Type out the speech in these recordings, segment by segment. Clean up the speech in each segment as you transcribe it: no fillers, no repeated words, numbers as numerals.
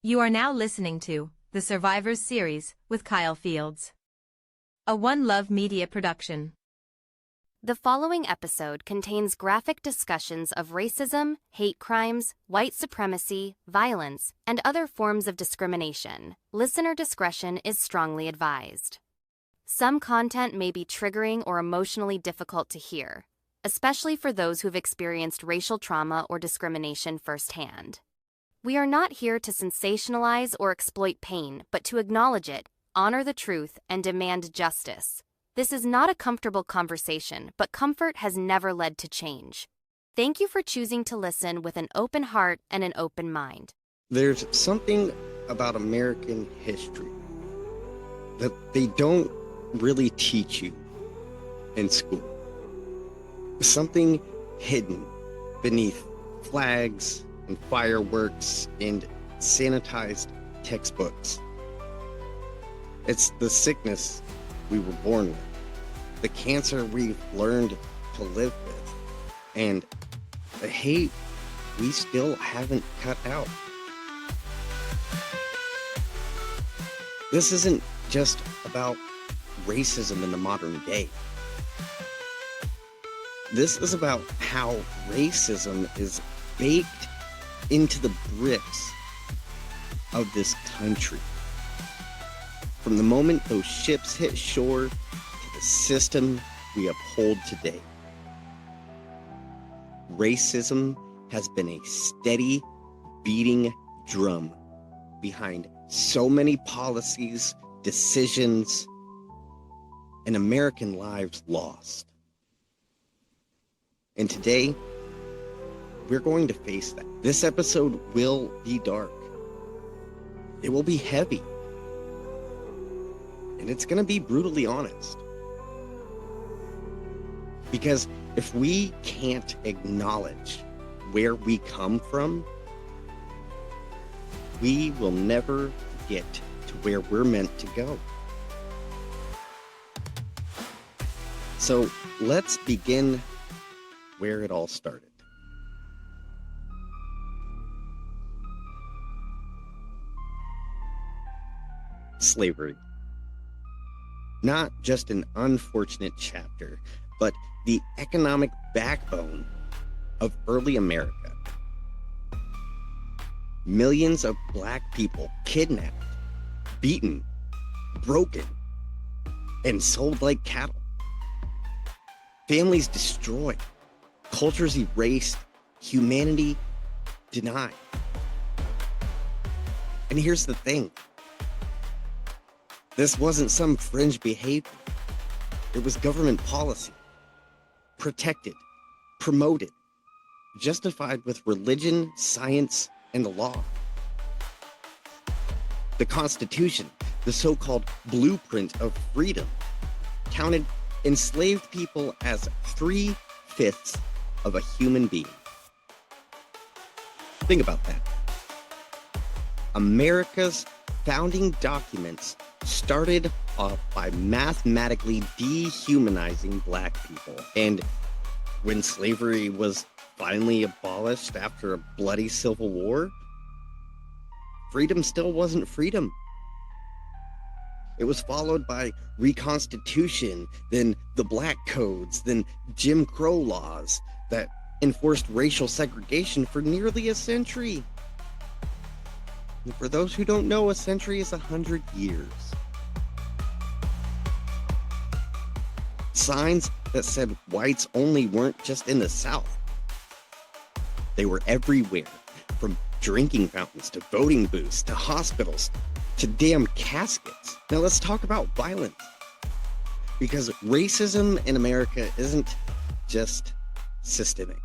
You are now listening to The Survivors Series with Kyle Fields, a One Love Media production. The following episode contains graphic discussions of racism, hate crimes, white supremacy, violence, and other forms of discrimination. Listener discretion is strongly advised. Some content may be triggering or emotionally difficult to hear, especially for those who've experienced racial trauma or discrimination firsthand. We are not here to sensationalize or exploit pain, but to acknowledge it, honor the truth, and demand justice. This is not a comfortable conversation, but comfort has never led to change. Thank you for choosing to listen with an open heart and an open mind. There's something about American history that they don't really teach you in school. Something hidden beneath flags and fireworks and sanitized textbooks. It's the sickness we were born with, the cancer we've learned to live with, and the hate we still haven't cut out. This isn't just about racism in the modern day. This is about how racism is baked into the bricks of this country. From the moment those ships hit shore to the system we uphold today. Racism has been a steady, beating drum behind so many policies, decisions, and American lives lost. And today, we're going to face that. This episode will be dark. It will be heavy. And it's going to be brutally honest. Because if we can't acknowledge where we come from, we will never get to where we're meant to go. So let's begin where it all started. Slavery. Not just an unfortunate chapter, but the economic backbone of early America. Millions of black people kidnapped, beaten, broken, and sold like cattle. Families destroyed, cultures erased, humanity denied. And here's the thing. This wasn't some fringe behavior. It was government policy. Protected, promoted, justified with religion, science, and the law. The Constitution, the so-called blueprint of freedom, counted enslaved people as 3/5 of a human being. Think about that. America's founding documents started off by mathematically dehumanizing black people. And when slavery was finally abolished after a bloody civil war, freedom still wasn't freedom. It was followed by Reconstitution, then the Black Codes, then Jim Crow laws that enforced racial segregation for nearly a century. And for those who don't know, a century is 100 years. Signs that said whites only weren't just in the South. They were everywhere, from drinking fountains to voting booths to hospitals to damn caskets. Now let's talk about violence. Because racism in America isn't just systemic.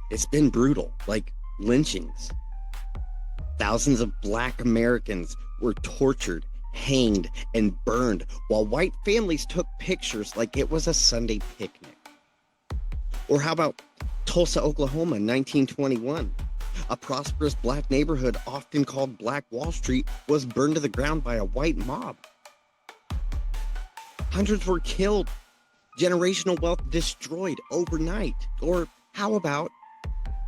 It's been brutal, like lynchings. Thousands of black Americans were tortured, hanged, and burned while white families took pictures like it was a Sunday picnic. Or how about Tulsa, Oklahoma, 1921? A prosperous black neighborhood, often called Black Wall Street, was burned to the ground by a white mob. Hundreds were killed, generational wealth destroyed overnight. Or how about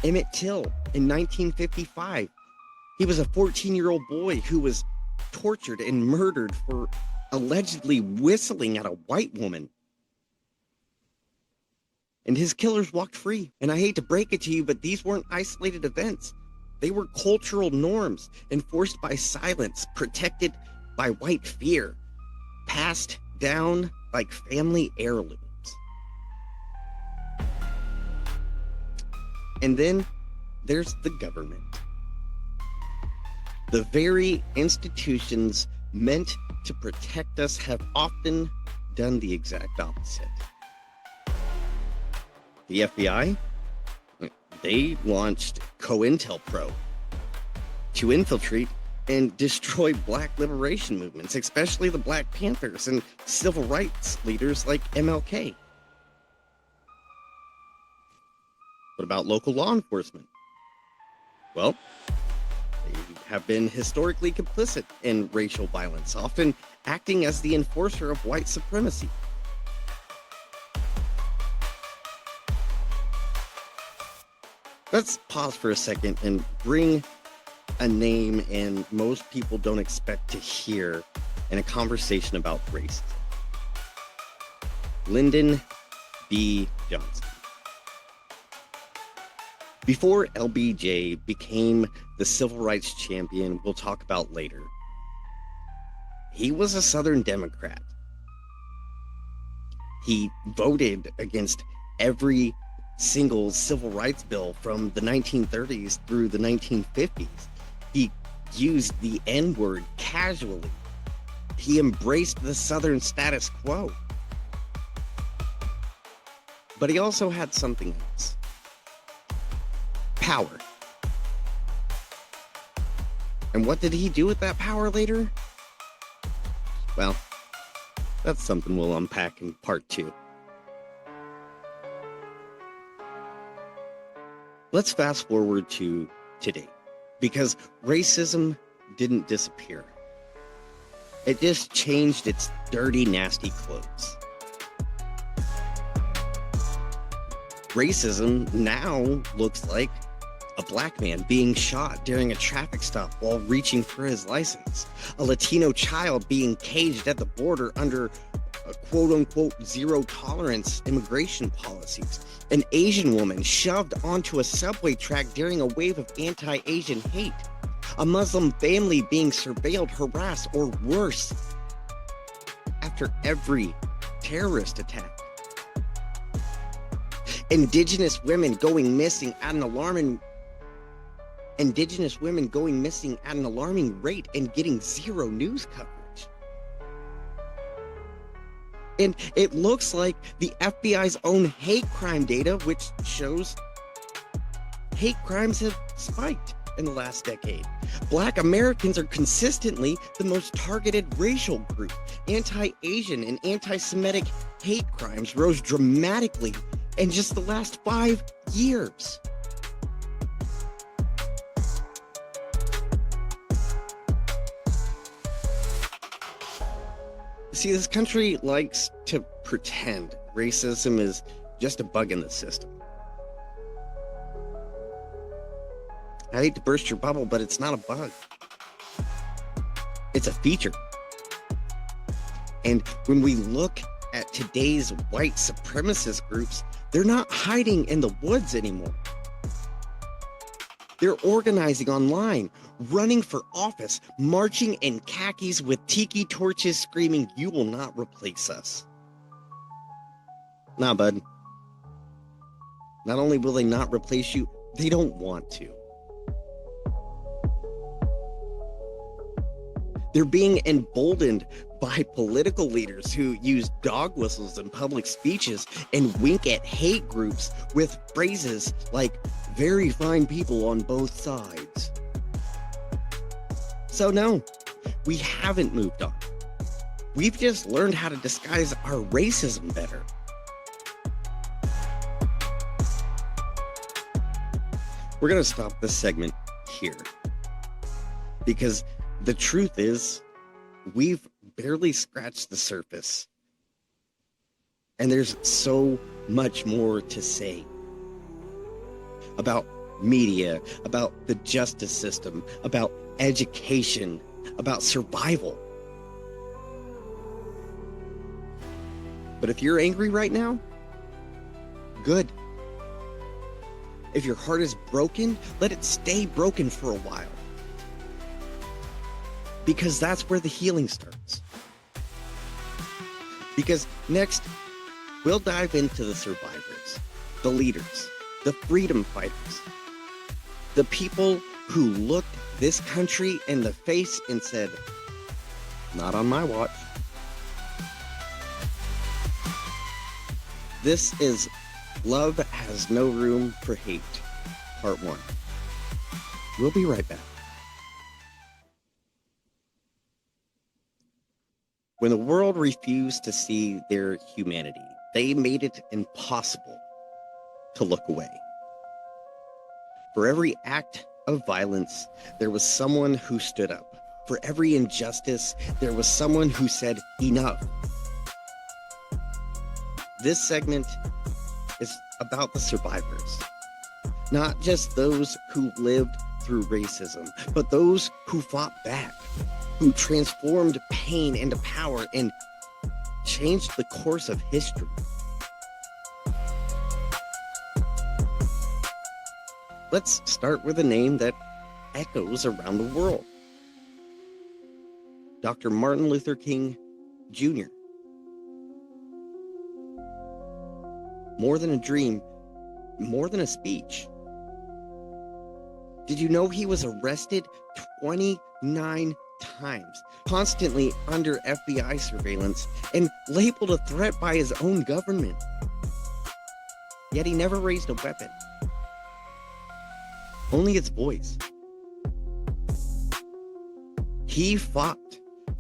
Emmett Till in 1955? He was a 14-year-old boy who was tortured and murdered for allegedly whistling at a white woman. And his killers walked free. And I hate to break it to you, but these weren't isolated events. They were cultural norms enforced by silence, protected by white fear, passed down like family heirlooms. And then there's the government. The very institutions meant to protect us have often done the exact opposite. The FBI, they launched COINTELPRO to infiltrate and destroy Black liberation movements, especially the Black Panthers and civil rights leaders like MLK. What about local law enforcement? Well, they have been historically complicit in racial violence, often acting as the enforcer of white supremacy. Let's pause for a second and bring a name and most people don't expect to hear in a conversation about race. Lyndon B. Johnson. Before LBJ became the civil rights champion we'll talk about later, he was a Southern Democrat. He voted against every single civil rights bill from the 1930s through the 1950s. He used the N-word casually. He embraced the Southern status quo. But he also had something else. Power. And what did he do with that power later? Well, that's something we'll unpack in part 2. Let's fast forward to today, because racism didn't disappear. It just changed its dirty, nasty clothes. Racism now looks like a Black man being shot during a traffic stop while reaching for his license, a Latino child being caged at the border under quote-unquote zero-tolerance immigration policies, an Asian woman shoved onto a subway track during a wave of anti-Asian hate, a Muslim family being surveilled, harassed, or worse after every terrorist attack, Indigenous women going missing at an alarming rate and getting zero news coverage. And it looks like the FBI's own hate crime data, which shows hate crimes have spiked in the last decade. Black Americans are consistently the most targeted racial group. Anti-Asian and anti-Semitic hate crimes rose dramatically in just the last 5 years. See, this country likes to pretend racism is just a bug in the system. I hate to burst your bubble, but it's not a bug. It's a feature. And when we look at today's white supremacist groups, they're not hiding in the woods anymore. They're organizing online, running for office, marching in khakis with tiki torches, screaming, "You will not replace us." Nah, bud. Not only will they not replace you, they don't want to. They're being emboldened by political leaders who use dog whistles in public speeches and wink at hate groups with phrases like "very fine people on both sides." So no, we haven't moved on. We've just learned how to disguise our racism better. We're going to stop this segment here, because the truth is, we've barely scratched the surface. And there's so much more to say about media, about the justice system, about education, about survival. But if you're angry right now, good. If your heart is broken, let it stay broken for a while. Because that's where the healing starts. Because next, we'll dive into the survivors, the leaders, the freedom fighters, the people who looked this country in the face and said, "Not on my watch." This is Love Has No Room for Hate, Part 1. We'll be right back. When the world refused to see their humanity, they made it impossible to look away. For every act of violence, there was someone who stood up. For every injustice, there was someone who said, "Enough." This segment is about the survivors, not just those who lived through racism, but those who fought back, who transformed pain into power and changed the course of history. Let's start with a name that echoes around the world. Dr. Martin Luther King Jr. More than a dream, more than a speech. Did you know he was arrested 29 times, constantly under FBI surveillance, and labeled a threat by his own government? Yet he never raised a weapon. Only his voice. He fought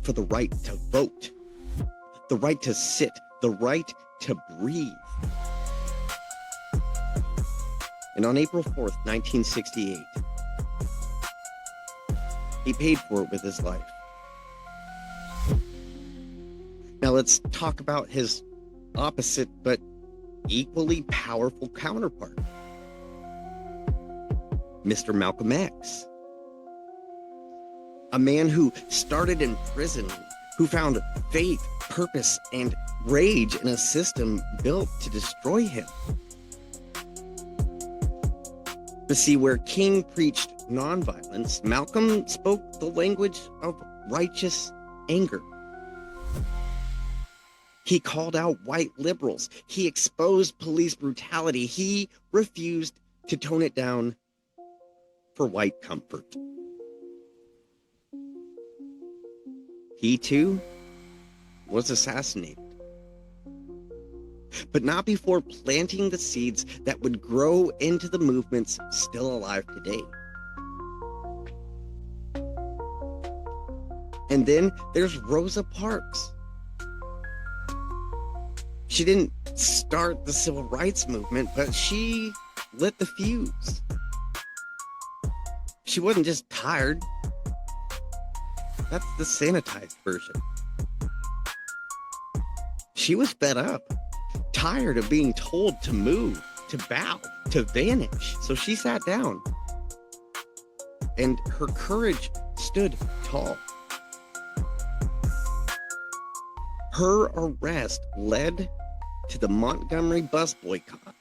for the right to vote, the right to sit, the right to breathe. And on April 4th, 1968, he paid for it with his life. Now let's talk about his opposite but equally powerful counterpart, Mr. Malcolm X. A man who started in prison, who found faith, purpose, and rage in a system built to destroy him. But see, where King preached nonviolence, Malcolm spoke the language of righteous anger. He called out white liberals. He exposed police brutality. He refused to tone it down for white comfort. He too was assassinated. But not before planting the seeds that would grow into the movements still alive today. And then there's Rosa Parks. She didn't start the civil rights movement, but she lit the fuse. She wasn't just tired. That's the sanitized version. She was fed up. Tired of being told to move, to bow, to vanish. So she sat down. And her courage stood tall. Her arrest led to the Montgomery bus boycott,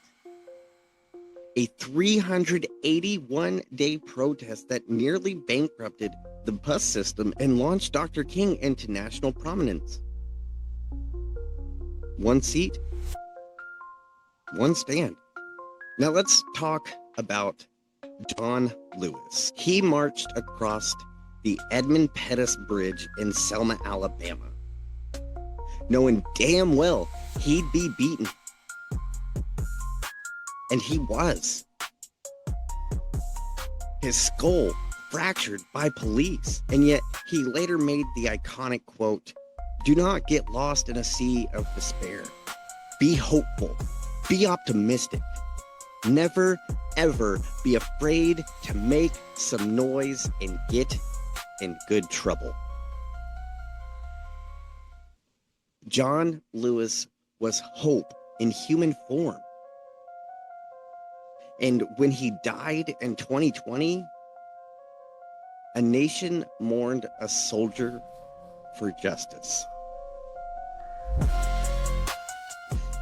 a 381-day protest that nearly bankrupted the bus system and launched Dr. King into national prominence. One seat, one stand. Now let's talk about John Lewis. He marched across the Edmund Pettus Bridge in Selma, Alabama, knowing damn well he'd be beaten. And he was. His skull fractured by police, and yet he later made the iconic quote, "Do not get lost in a sea of despair. Be hopeful. Be optimistic. Never, ever be afraid to make some noise and get in good trouble." John Lewis was hope in human form. And when he died in 2020, a nation mourned a soldier for justice.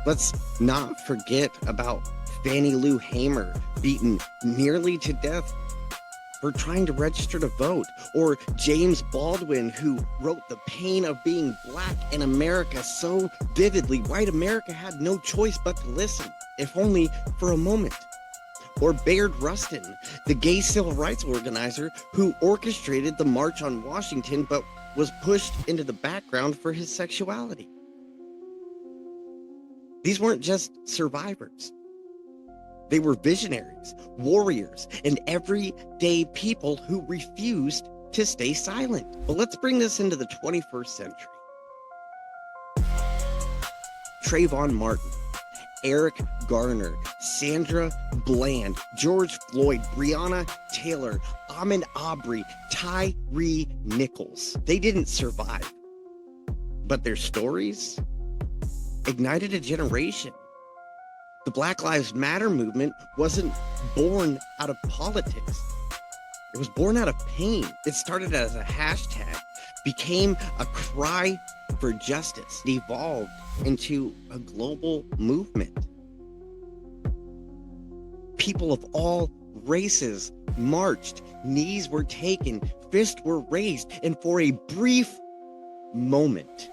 Let's not forget about Fannie Lou Hamer, beaten nearly to death for trying to register to vote, or James Baldwin, who wrote the pain of being black in America so vividly, white America had no choice but to listen, if only for a moment. Or Bayard Rustin, the gay civil rights organizer who orchestrated the March on Washington but was pushed into the background for his sexuality. These weren't just survivors. They were visionaries, warriors, and everyday people who refused to stay silent. But let's bring this into the 21st century. Trayvon Martin, Eric Garner, Sandra Bland, George Floyd, Breonna Taylor, Ahmaud Arbery, Tyree Nichols. They didn't survive, but their stories ignited a generation. The Black Lives Matter movement wasn't born out of politics. It was born out of pain. It started as a hashtag, became a cry for justice, it evolved into a global movement. People of all races marched, knees were taken, fists were raised, and for a brief moment,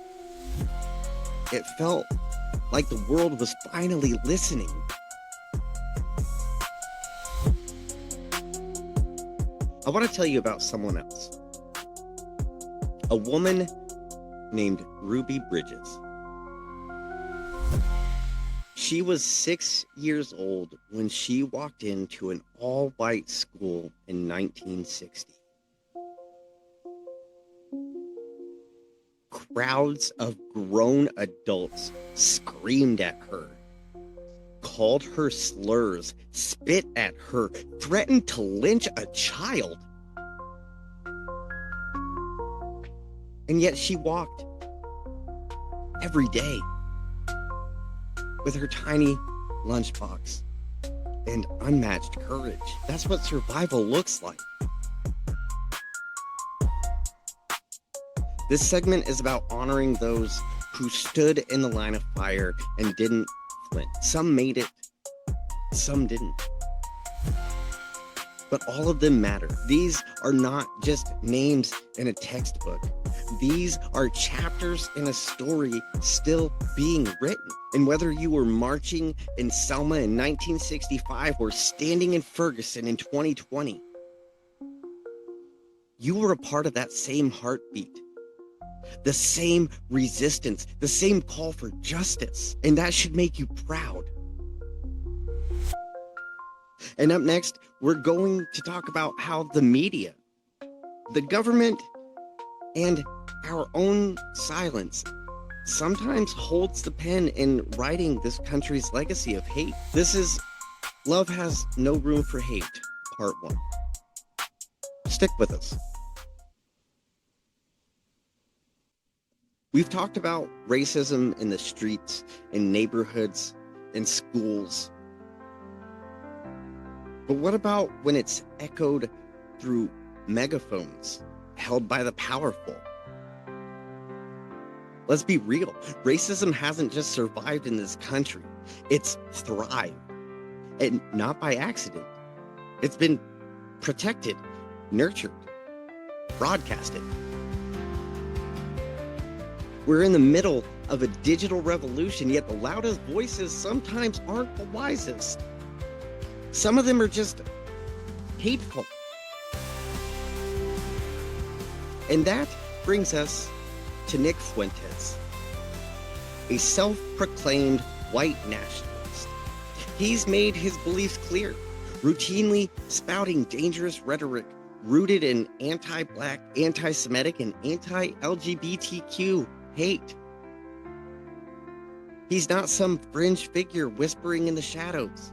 it felt like the world was finally listening. I want to tell you about someone else. A woman named Ruby Bridges. She was 6 years old when she walked into an all-white school in 1960. Crowds of grown adults screamed at her, called her slurs, spit at her, threatened to lynch a child. And yet she walked every day with her tiny lunchbox and unmatched courage. That's what survival looks like. This segment is about honoring those who stood in the line of fire and didn't flint. Some made it, some didn't. But all of them matter. These are not just names in a textbook. These are chapters in a story still being written. And whether you were marching in Selma in 1965 or standing in Ferguson in 2020, you were a part of that same heartbeat. The same resistance, the same call for justice, and that should make you proud. And up next, we're going to talk about how the media, the government, and our own silence sometimes holds the pen in writing this country's legacy of hate. This is Love Has No Room for Hate, Part 1. Stick with us. We've talked about racism in the streets, in neighborhoods, in schools. But what about when it's echoed through megaphones held by the powerful? Let's be real. Racism hasn't just survived in this country. It's thrived. And not by accident. It's been protected, nurtured, broadcasted. We're in the middle of a digital revolution, yet the loudest voices sometimes aren't the wisest. Some of them are just hateful. And that brings us to Nick Fuentes, a self-proclaimed white nationalist. He's made his beliefs clear, routinely spouting dangerous rhetoric rooted in anti-Black, anti-Semitic, and anti-LGBTQ hate. He's not some fringe figure whispering in the shadows.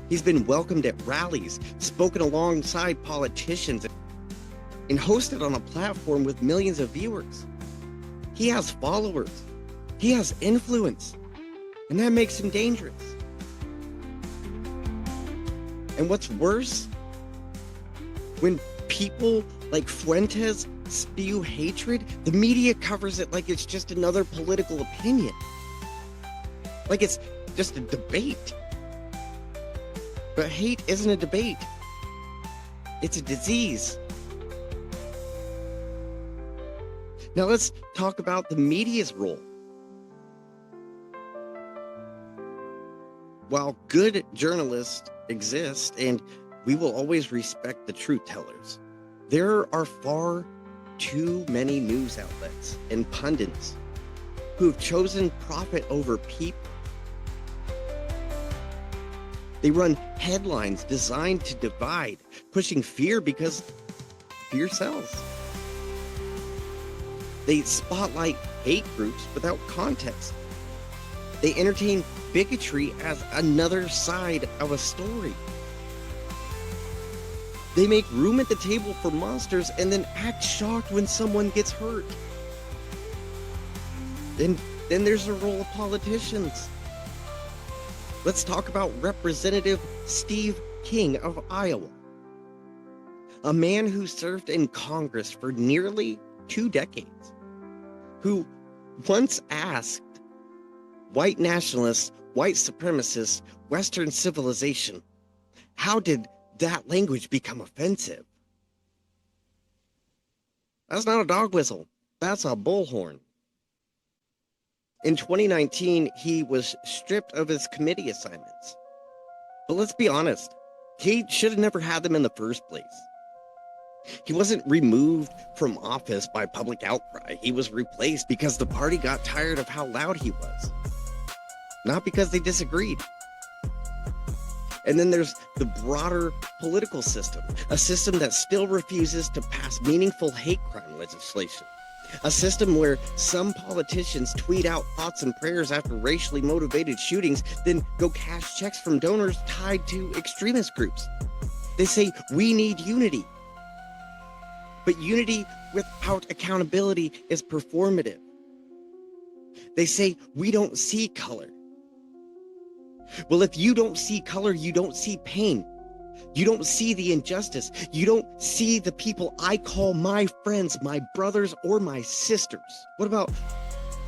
He's been welcomed at rallies, spoken alongside politicians, and hosted on a platform with millions of viewers. He has followers. He has influence. And that makes him dangerous. And what's worse, when people like Fuentes spew hatred, the media covers it like it's just another political opinion. Like it's just a debate. But hate isn't a debate. It's a disease. Now let's talk about the media's role. While good journalists exist, and we will always respect the truth tellers, there are far too many news outlets and pundits who have chosen profit over people. They run headlines designed to divide, pushing fear because fear sells. They spotlight hate groups without context. They entertain bigotry as another side of a story. They make room at the table for monsters and then act shocked when someone gets hurt. Then there's the role of politicians. Let's talk about Representative Steve King of Iowa, a man who served in Congress for nearly 2 decades, who once asked white nationalists, white supremacists, Western civilization, how did that language become offensive? That's not a dog whistle. That's a bullhorn. In 2019, he was stripped of his committee assignments. But let's be honest, he should have never had them in the first place. He wasn't removed from office by public outcry. He was replaced because the party got tired of how loud he was, not because they disagreed. And then there's the broader political system, a system that still refuses to pass meaningful hate crime legislation. A system where some politicians tweet out thoughts and prayers after racially motivated shootings, then go cash checks from donors tied to extremist groups. They say, we need unity. But unity without accountability is performative. They say, we don't see color. Well, if you don't see color, you don't see pain. You don't see the injustice. You don't see the people I call my friends, my brothers, or my sisters. What about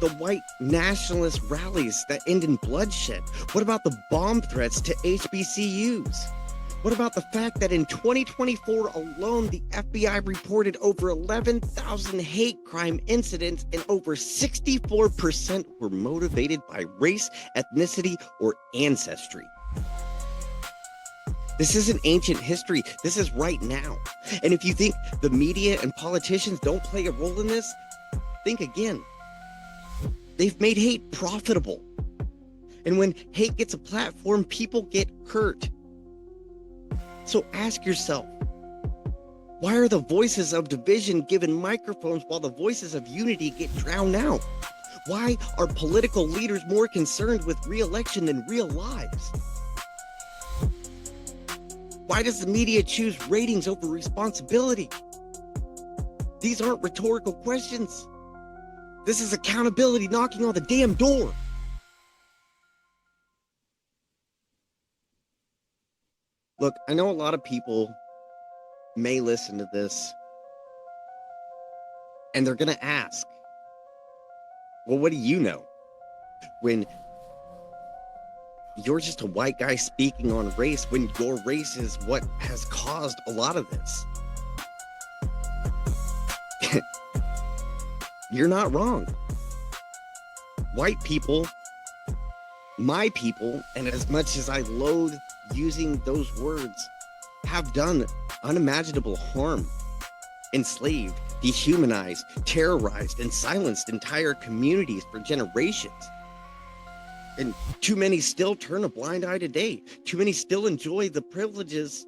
the white nationalist rallies that end in bloodshed? What about the bomb threats to HBCUs? What about the fact that in 2024 alone, the FBI reported over 11,000 hate crime incidents and over 64% were motivated by race, ethnicity, or ancestry? This isn't ancient history. This is right now. And if you think the media and politicians don't play a role in this, think again. They've made hate profitable. And when hate gets a platform, people get hurt. So ask yourself, why are the voices of division given microphones while the voices of unity get drowned out? Why are political leaders more concerned with re-election than real lives? Why does the media choose ratings over responsibility? These aren't rhetorical questions. This is accountability knocking on the damn door. Look, I know a lot of people may listen to this and they're going to ask, well, what do you know? When you're just a white guy speaking on race, when your race is what has caused a lot of this. You're not wrong. White people, my people, and as much as I loathe using those words, have done unimaginable harm, enslaved, dehumanized, terrorized, and silenced entire communities for generations. And too many still turn a blind eye today. Too many still enjoy the privileges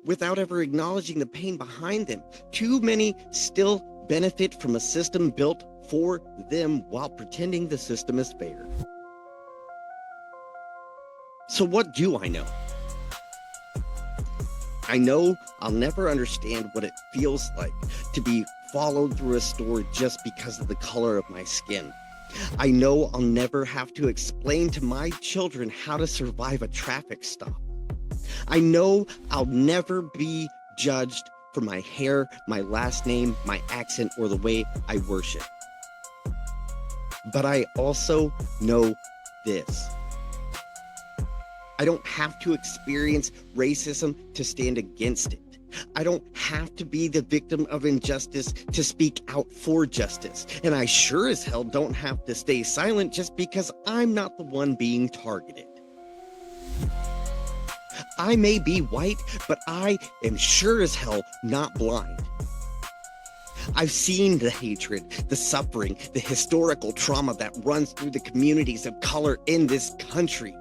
without ever acknowledging the pain behind them. Too many still benefit from a system built for them while pretending the system is fair. So what do I know? I know I'll never understand what it feels like to be followed through a store just because of the color of my skin. I know I'll never have to explain to my children how to survive a traffic stop. I know I'll never be judged for my hair, my last name, my accent, or the way I worship. But I also know this. I don't have to experience racism to stand against it. I don't have to be the victim of injustice to speak out for justice. And I sure as hell don't have to stay silent just because I'm not the one being targeted. I may be white, but I am sure as hell not blind. I've seen the hatred, the suffering, the historical trauma that runs through the communities of color in this country.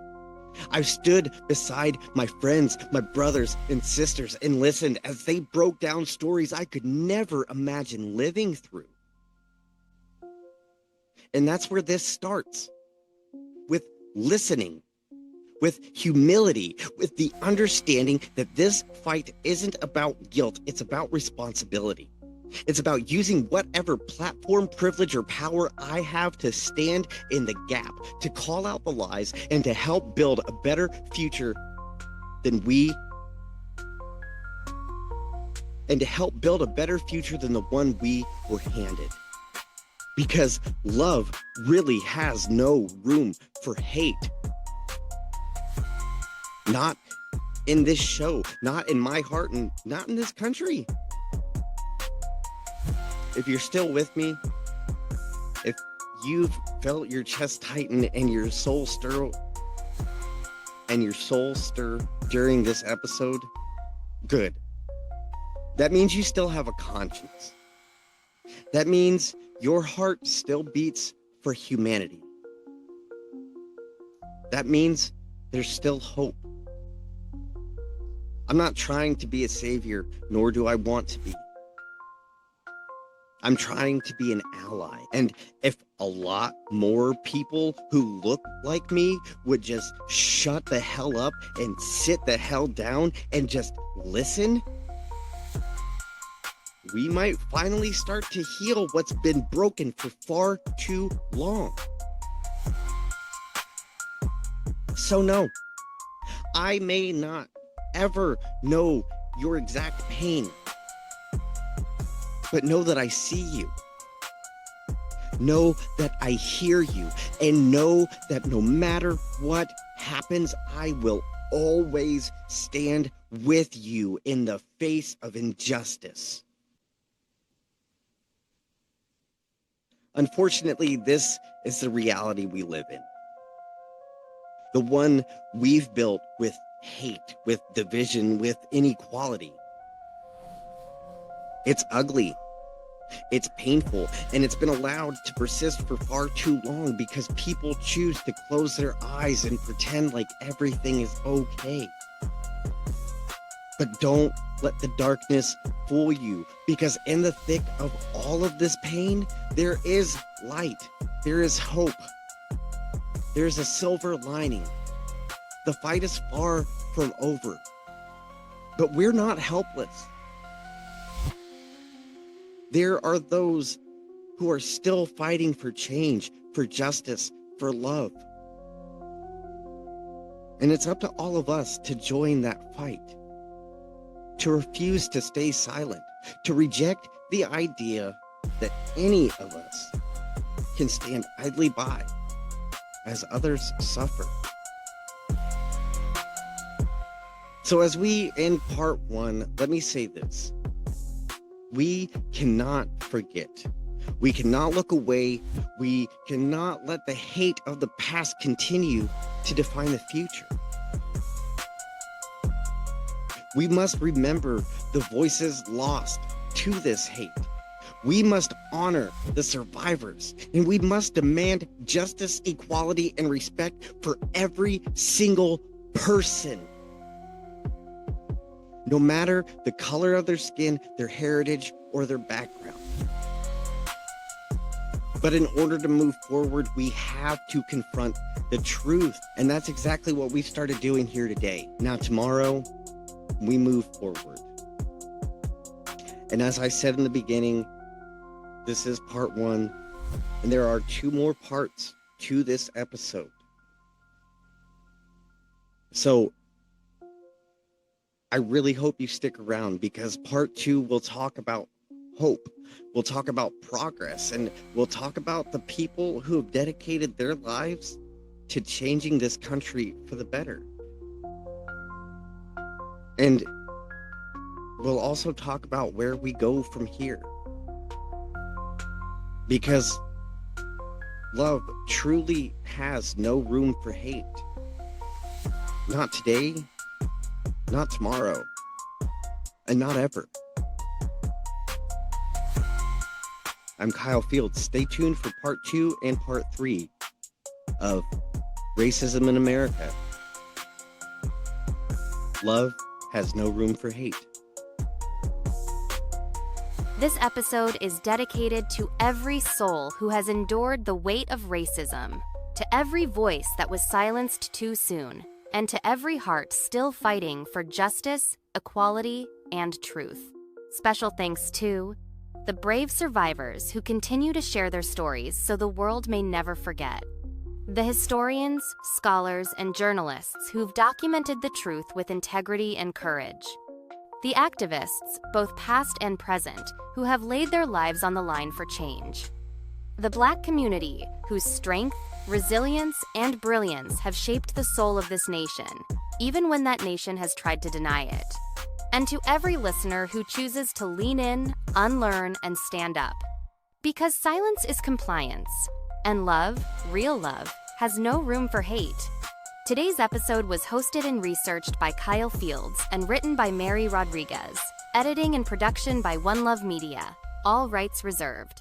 I've stood beside my friends, my brothers and sisters, and listened as they broke down stories I could never imagine living through. And that's where this starts, with listening, with humility, with the understanding that this fight isn't about guilt, it's about responsibility. It's about using whatever platform, privilege, or power I have to stand in the gap, to call out the lies, and to help build a better future than the one we were handed. Because love really has no room for hate. Not in this show, not in my heart, and not in this country. If you're still with me, if you've felt your chest tighten and your soul stir during this episode, good. That means you still have a conscience. That means your heart still beats for humanity. That means there's still hope. I'm not trying to be a savior, nor do I want to be. I'm trying to be an ally. And if a lot more people who look like me would just shut the hell up and sit the hell down and just listen, we might finally start to heal what's been broken for far too long. So no, I may not ever know your exact pain, but know that I see you. Know that I hear you. And know that no matter what happens, I will always stand with you in the face of injustice. Unfortunately, this is the reality we live in. The one we've built with hate, with division, with inequality. It's ugly, it's painful, and it's been allowed to persist for far too long because people choose to close their eyes and pretend like everything is okay. But don't let the darkness fool you, because in the thick of all of this pain, there is light, there is hope, there's a silver lining. The fight is far from over, but we're not helpless. There are those who are still fighting for change, for justice, for love. And it's up to all of us to join that fight, to refuse to stay silent, to reject the idea that any of us can stand idly by as others suffer. So as we end part one, let me say this. We cannot forget. We cannot look away. We cannot let the hate of the past continue to define the future. We must remember the voices lost to this hate. We must honor the survivors, and we must demand justice, equality, and respect for every single person. No matter the color of their skin, their heritage, or their background. But in order to move forward, we have to confront the truth. And that's exactly what we started doing here today. Now, tomorrow, we move forward. And as I said in the beginning, this is part one, and there are 2 more parts to this episode. So, I really hope you stick around, because part 2 will talk about hope. We'll talk about progress, and we'll talk about the people who have dedicated their lives to changing this country for the better. And we'll also talk about where we go from here. Because love truly has no room for hate. Not today, not tomorrow, and not ever. I'm Kyle Fields. Stay tuned for part 2 and part 3 of Racism in America. Love has no room for hate. This episode is dedicated to every soul who has endured the weight of racism, to every voice that was silenced too soon, and to every heart still fighting for justice, equality, and truth. Special thanks to the brave survivors who continue to share their stories so the world may never forget. The historians, scholars, and journalists who've documented the truth with integrity and courage. The activists, both past and present, who have laid their lives on the line for change. The Black community, whose strength, resilience, and brilliance have shaped the soul of this nation, even when that nation has tried to deny it. And to every listener who chooses to lean in, unlearn, and stand up. Because silence is compliance, and love, real love, has no room for hate. Today's episode was hosted and researched by Kyle Fields and written by Mary Rodriguez. Editing and production by One Love Media. All rights reserved.